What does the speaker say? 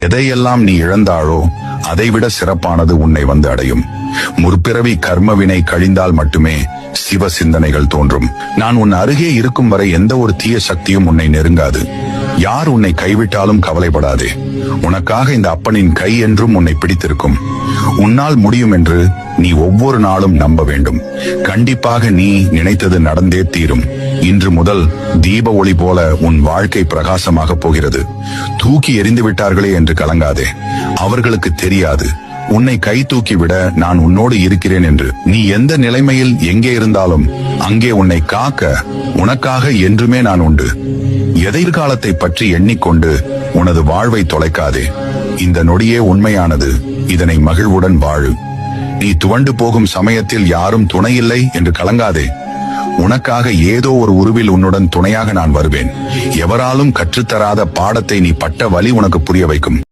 எதையெல்லாம் நீ இழந்தாளோ அதைவிட சிறப்பானது உன்னை வந்து அடையும். முற்பிறவி கர்மவினை கழிந்தால் மட்டுமே சிவ சிந்தனைகள் தோன்றும். நான் உன் அருகே இருக்கும் வரை எந்த ஒரு தீய சக்தியும் உன்னை நெருங்காது. யார் உன்னை கைவிட்டாலும் கவலைப்படாதே. உனக்காக இந்த அப்பனின் கை என்றும் உன்னை பிடித்திருக்கும். உன்னால் முடியும் என்று நீ ஒவ்வொரு நாளும் நம்ப வேண்டும். கண்டிப்பாக நீ நினைத்தது நடந்தே தீரும். இன்று முதல் தீப ஒளி போல உன் வாழ்க்கை பிரகாசமாக போகிறது. தூக்கி எறிந்து விட்டார்களே என்று கலங்காதே. அவர்களுக்கு தெரியாது உன்னை கை தூக்கி விட நான் உன்னோடு இருக்கிறேன் என்று. நீ எந்த நிலைமையில் எங்கே இருந்தாலும் அங்கே உன்னை காக்க உனக்காக என்றுமே நான் உண்டு. எதிர்காலத்தை பற்றி எண்ணிக்கொண்டு உனது வாழ்வை தொலைக்காதே. இந்த நொடியே உண்மையானது. இதனை மகிழ்வுடன் வாழு. நீ துவண்டு போகும் சமயத்தில் யாரும் துணையில்லை என்று கலங்காதே. உனக்காக ஏதோ ஒரு உருவில் உன்னுடன் துணையாக நான் வருவேன். எவராலும் கற்றுத்தராத பாடத்தை நீ பட்ட வலி உனக்கு புரிய வைக்கும்.